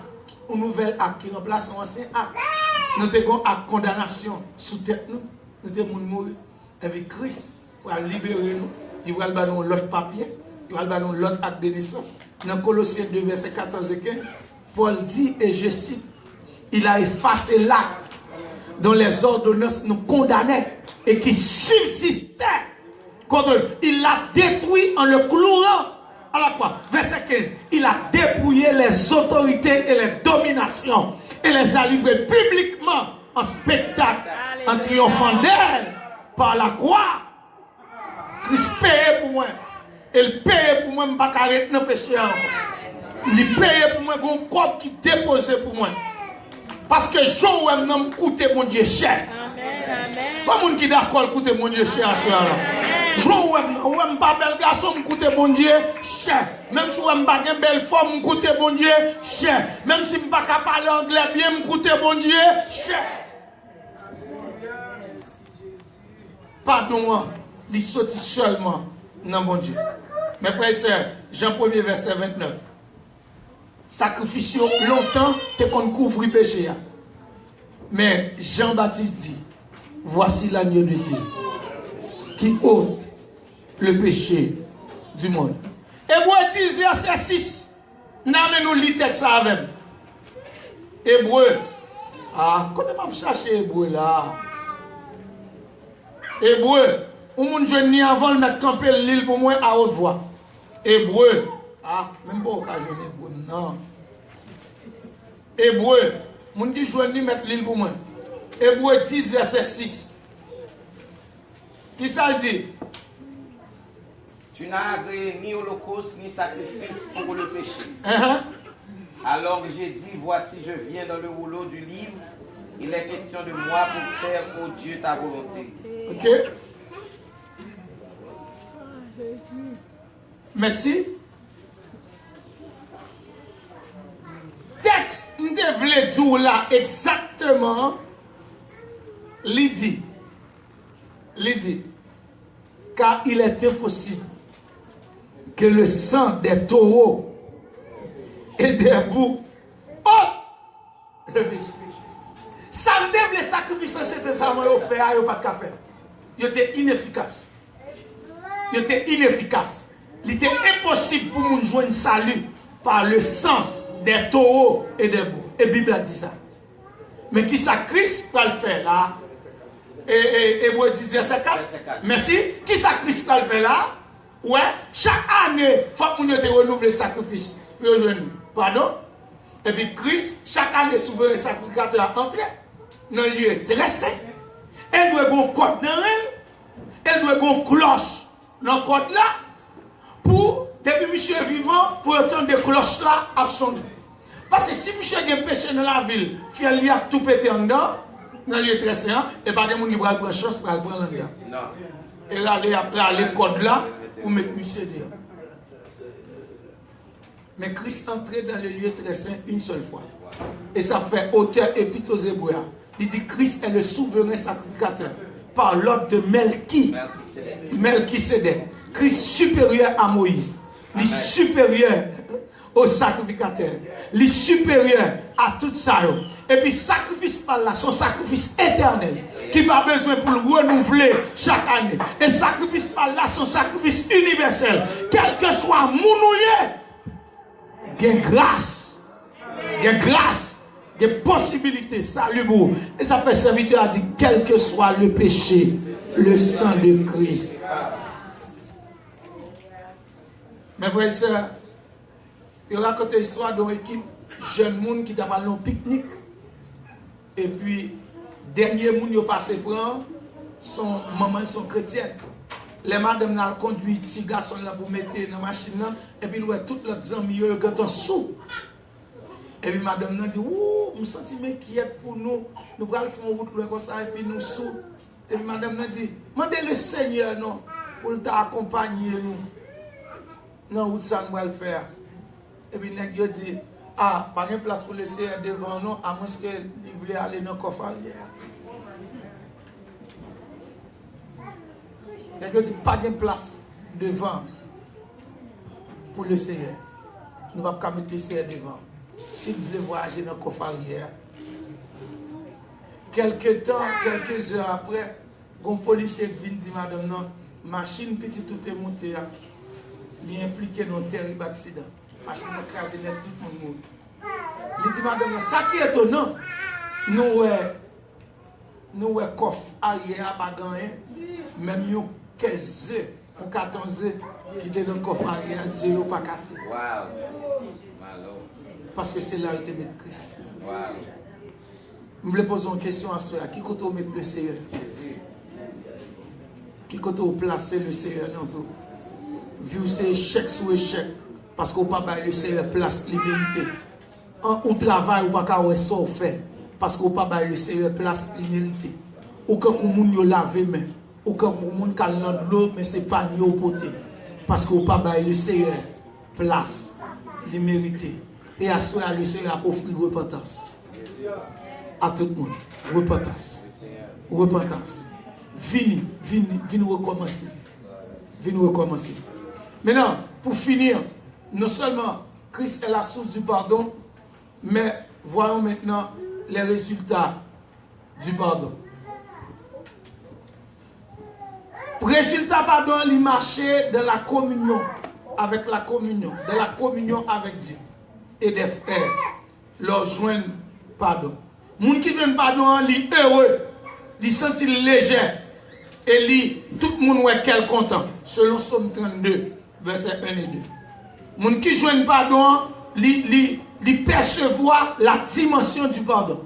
un nouvel acte qui remplace un ancien acte. Nous avons acte de condamnation sous tête nous. Nous devons mourir avec Christ pour libérer nous. Il va nous donner l'autre papier, il va nous donner l'autre acte de naissance. Dans Colossiens 2, verset 14 et 15, Paul dit, et je cite, il a effacé l'acte dont les ordonnances nous condamnaient et qui subsistait contre eux. Il l'a détruit en le clouant à la croix. Verset 15. Il a dépouillé les autorités et les dominations et les a livrées publiquement en spectacle, en triomphant d'elles par la croix. Christ paye pour moi. Il paye pour moi, je ne vais pas arrêter dans le péché. Il paye pour moi, un corps qui dépose pour moi. Parce que je vais coûter mon Dieu cher. Pas mon qui d'accord coûter mon Dieu cher à ce là. Je vais pas bel garçon coûter mon Dieu cher. Même si je ne pas une belle femme coûter mon Dieu cher. Même si je ne pas parler anglais bien coûter mon Dieu cher. Pardon, il sortit seulement dans mon Dieu. Mes frères et sœurs, Jean 1er verset 29. Sacrifice longtemps, te qu'on couvre le péché. Mais Jean-Baptiste dit, voici l'agneau de Dieu qui ôte le péché du monde. Hébreu 10 verset 6. Nous lit texte avec. Hébreu. Ah, comment je cherche Hébreu là? Hébreu. Ou mon jeune avant de mettre camper l'île pour moi à haute voix. Hébreu. Ah, même pas occasion Hébreu. Non. Hébreu. Mon qui joue ni mettre l'île pour moi. Hébreu 10 verset 6. Qui ça dit? Tu n'as agréé ni holocauste ni sacrifice pour le péché. Alors j'ai dit, voici je viens dans le rouleau du livre. Il est question de moi pour faire, ô Dieu, ta volonté. Ok. Merci. Texte, nous devons dire là exactement. Lydie. Car il est impossible que le sang des taureaux et des boucs le péché. Ça me dit les sacrifices c'était ça moi fait il pas de café. Il était inefficace. Il était impossible pour nous joindre salut par le sang des taureaux et des boucs. Et la Bible a dit ça. Mais qui ça Christ va le faire là? Et Hébreu 10 verset 4. Merci. Qui ça Christ va le faire là? Ouais. Chaque année, il faut que nous renouvelons le sacrifice. Pardon? Et puis Christ, chaque année, souverain sacrificateur a entré dans le lieu très saint. Elle doit avoir un code dans elle. Elle doit avoir une cloche dans le code là. Pour, depuis monsieur est vivant, pour entendre des cloches là, absolument. Parce que si monsieur a péché dans la ville, il a tout pété en dedans, dans le lieu très saint, et pas de monde qui va prendre chance pour aller prendre en dedans. Et là, il a les codes là pour mettre monsieur dedans. Mais Christ entrait dans le lieu très saint une seule fois. Et ça fait auteur épître aux Hébreux. Il dit Christ est le souverain sacrificateur par l'ordre de Melchisédek. Christ supérieur à Moïse. Il est supérieur au sacrificateur. Il est supérieur à tout ça. Et puis sacrifice par là, son sacrifice éternel qui n'a pas besoin pour le renouveler chaque année. Et sacrifice par là, son sacrifice universel. Quel que soit mon nouillet. Il y a grâce, il y a possibilités, salut vous. Et ça fait serviteur a dit, quel que soit le péché, le sang de Christ. Mes frères et sœurs, il raconte l'histoire d'une équipe jeune monde qui t'a parlé au pique-nique. Et puis, dernier monde qui a passé prendre, son maman, son chrétienne. Les madames ont conduit petit garçon là pour mettre dans la machine là, et puis ils ont toutes leurs amis qui sont sous. Et puis madame a dit, ouh, je me sens inquiète pour nous. Nous allons faire une route comme ça, et puis nous sous. Et puis madame a dit, demandez le Seigneur non, pour t'accompagner nous. Non, route ça nous allons faire. Et puis nous a dit, Ah, pas de place pour laisser devant nous, à moins qu'il voulait aller dans le coffre arrière. Il n'y a pas de place devant pour le Seigneur. Nous ne pouvons pas mettre le Seigneur devant. S'il voulait voyager dans le coffre arrière, quelques temps, quelques heures après, un policier vient dire madame, non, machine petite tout est montée, il est impliqué dans un terrible accident. Machine a crasé net tout le monde. Il dit madame, ça qui est étonnant, nous coffre arrière pas gagné, même yo 15 œufs ou 14 œufs qui étaient dans le coffre arrière, les œufs pas cassés. Wow. Parce que c'est là où il met Christ. Wow. Je voulais poser une question à ceux qui côté met le Seigneur? Qui côté placer le Seigneur dans tout? Vu c'est échec sur échec, parce qu'on ne peut pas le Seigneur place l'humilité. Ou travail ou pas qu'à ça fait, parce qu'on ne peut pas le Seigneur place l'humilité. Ou quand on yo laver main, ou quand on cal dans l'eau mais c'est pas yo poté, parce qu'on ne peut pas le Seigneur place l'humilité. Et à cela le Seigneur offre repentance. À tout le monde. Repentance. Repentance. Vini recommencer. Vini recommencer. Maintenant, pour finir, non seulement Christ est la source du pardon, mais voyons maintenant les résultats du pardon. Résultat pardon, il marchait dans la communion avec la communion, de la communion avec Dieu et des frères, leur joindre pardon. Moun qui joue pardon, li heureux, li senti léger, et li tout le monde est quel content, selon Somme 32, verset 1 et 2. Moun qui joue pardon, li percevoir la dimension du pardon.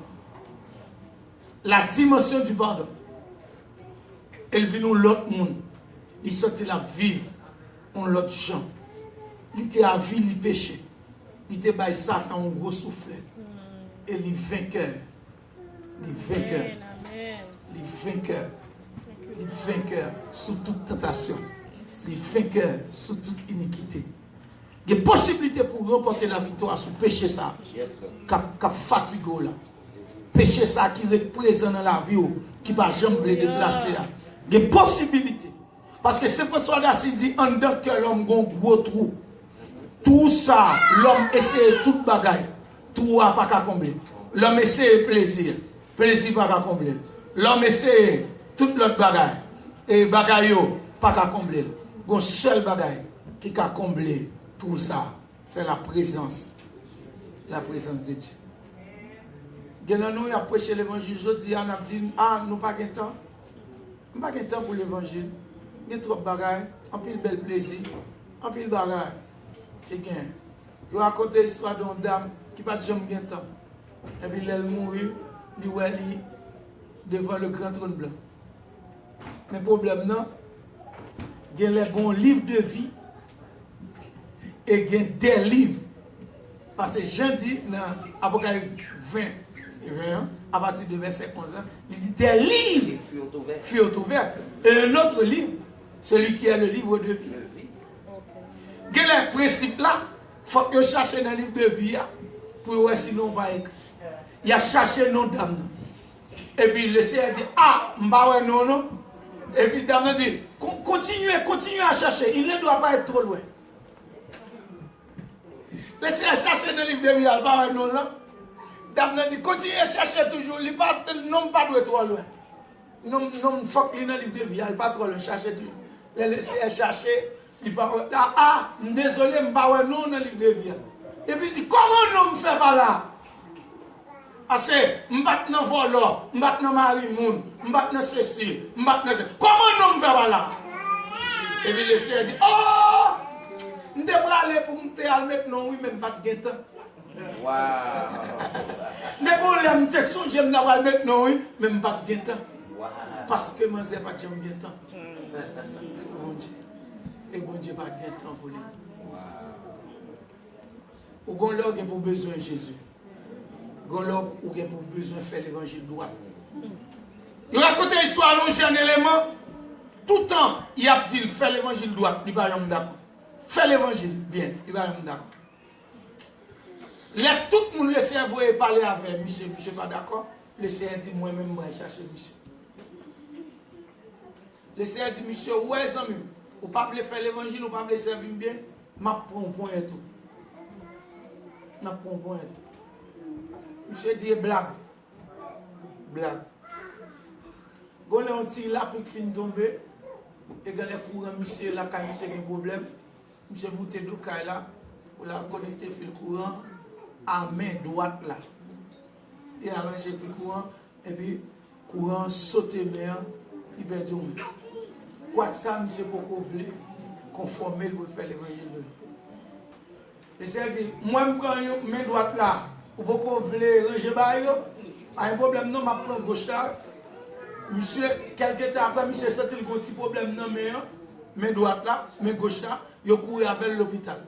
La dimension du pardon. Elle vit nous l'autre monde, il senti la vivre, on l'autre gens. Il était à vie, il péché. Il était by Satan un gros soufflet. Et les vainqueurs. Les vainqueurs. Les vainqueurs. Les vainqueurs sous toute tentation. Les vainqueurs sous toute iniquité. Il y a possibilité pour remporter la victoire sur péché ça. Qui fatigue là. Péché ça qui est présent dans la vie, qui ne va jamais déplacer. Il y a possibilité. Parce que c'est pour ça qu'il dit en dedans que l'homme a un gros trou. Tout ça, l'homme essaie tout bagaille. Tout n'a pas qu'à combler. L'homme essaie plaisir. Plaisir pas qu'à combler. L'homme essaie tout l'autre bagaille. Et bagaille pas qu'à combler. Un seul bagaille qui a combler tout ça, c'est la présence. La présence de Dieu. Nous avons prêché l'évangile. Je dis, on a dit, nous pas de temps. Nous pas de temps pour l'évangile. Il y a trop de bagaille. Un peu de bel plaisir. Un peu de bagaille. Qui gagne. Il raconte l'histoire d'une dame qui n'a pas de jamais de temps. Et puis elle mourit, elle devant le grand trône blanc. Mais le problème, non, il y a les bons livres de vie et il y a des livres. Parce que Jean dit dans Apocalypse 20, à partir de verset 11, il dit des livres furent ouverts. Et un autre livre, celui qui est le livre de vie. Il y a les principes là, il faut que je cherche dans le livre de vie pour voir si nous va écrire. Il a cherché nos dames. Et puis le Seigneur dit, non. Et puis dame dit, continuez à chercher, il ne doit pas être trop loin. Le Seigneur cherche dans le livre de vie, non. Dame dit, continuez à chercher toujours, le nom pas doit être trop loin. Non, faut que dans le livre de vie, il n'est pas trop loin, chercher toujours. Le Seigneur chercher. Désolé, je ne pas non dans le livre de vie. Et puis il dit, comment nous me fait pas là? Parce que je ne bats pas volant, je ne bats pas mari moun, je ne bats pas ceci, je ne bats pas ceci. Comment nous me fait pas là? Et puis le Seigneur dit, je devrais aller pour me faire maintenant, oui, mais je ne bats pas de temps. Wow. Je me suis dit, je vais maintenant, oui, mais je ne bats pas de temps. Parce que je ne sais pas de temps. Mon Dieu. Et bon Dieu pas de temps pour lui. Ou bon là vous avez besoin de Jésus. Bon là vous avez besoin de faire l'évangile droit. Il raconte l'histoire d'un jeune élément. Tout le temps, il a dit faire l'évangile droit. Il va pas d'accord. Faire l'évangile bien. Il va pas d'accord. Tout le monde laisse vous parler avec monsieur, monsieur pas d'accord. Le Seigneur dit moi-même, moi chercher monsieur. Le Seigneur dit monsieur, ouais, ça même. Ou pas faire l'évangile, ou pas servir bien, m'a prend point et tout. M'a prend point et tout. Monsieur dit blague. Blague. Quand on tire là pour fin tomber, et quand les courants, monsieur, là, quand monsieur a un problème, monsieur monte de caille là, pour la connecter fil courant à main droite là. Et arranger le courant, et puis courant sauter main, il perd tout. Quoi que ça, monsieur Poko voulait conformer pour faire l'évangile. Le Seigneur dit, moi je prends main droite là, ou Poko voulait ranger bail, a un problème non, je prends gauche là. Monsieur, quelques temps après, monsieur senti un petit problème non, main droite là, main gauche là, il court avec l'hôpital.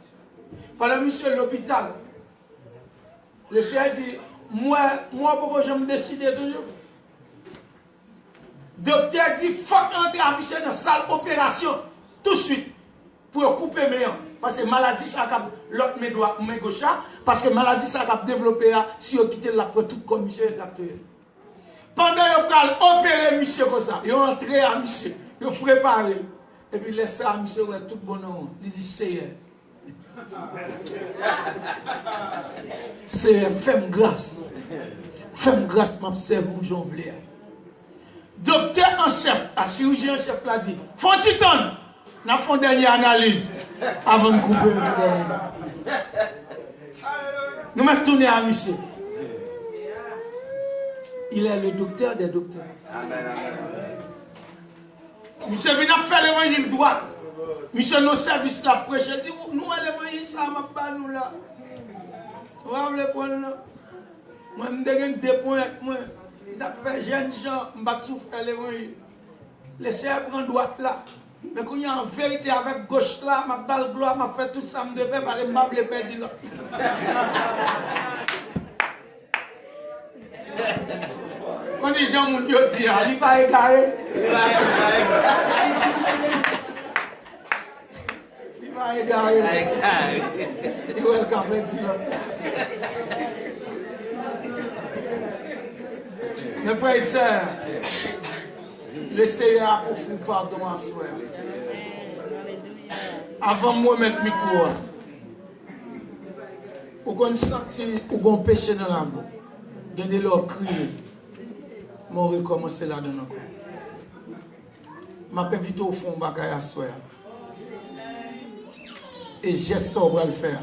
Pendant monsieur l'hôpital, le Seigneur dit, moi, pourquoi je me décide toujours? Docteur dit, il faut entrer à monsieur dans la salle d'opération tout de suite pour couper mes mains. Parce que maladie, ça a l'autre main gauche, parce que maladie, ça a développé si on quitte la tout comme monsieur l'a tué. Pendant que vous opérer monsieur comme ça, vous entrez à monsieur, vous préparez, et puis laissez à monsieur tout bon nom. Il dit, Seigneur. Seigneur, fais-moi grâce. Fais-moi grâce, m'a servi où j'en voulais. Docteur en chef, la chirurgien en chef l'a dit, faut-tu tonnes? Nous avons fait une dernière analyse avant de couper. Nous m'avons tourné à monsieur. Il est le docteur des docteurs. Monsieur vient faire l'évangile droit. Monsieur, nos services là, prêche. Dit, nous, l'évangile, ça m'a pas nous là. Vous voyez le point là? Moi, je me dis 2 points. Moi, ça fait jeune gens, je vais souffrir l'évangile. Laissez prendre droite là. Mais quand il y a en vérité avec gauche là, ma balle gloire, m'a fait tout ça, je devais parler, je m'a perdu là. Quand les gens m'ont dit, il n'est pas égaré. Il va égaré. Il va le carpet là. Mes frères et sœurs, le Seigneur a offert pardon à soi. Avant moi mettre mes cours, vous connaissez senti ou vous péché dans l'amour. Gardez leur crier. Je vais recommencer là-dedans encore. Je vais inviter au fond bagaille à soi. Et j'ai ça on va le faire.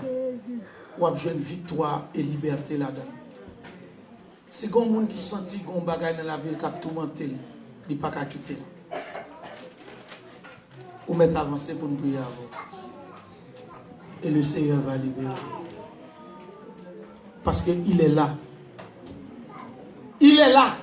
Ou avoir une victoire et liberté là-dedans. Si il y a des gens qui sentent qu'il y a des bagailles dans la ville qui ont tourmenté, ils ne peuvent pas quitter. Ou mettre avancer pour nous prier avant. Et le Seigneur va libérer. Parce qu'il est là. Il est là.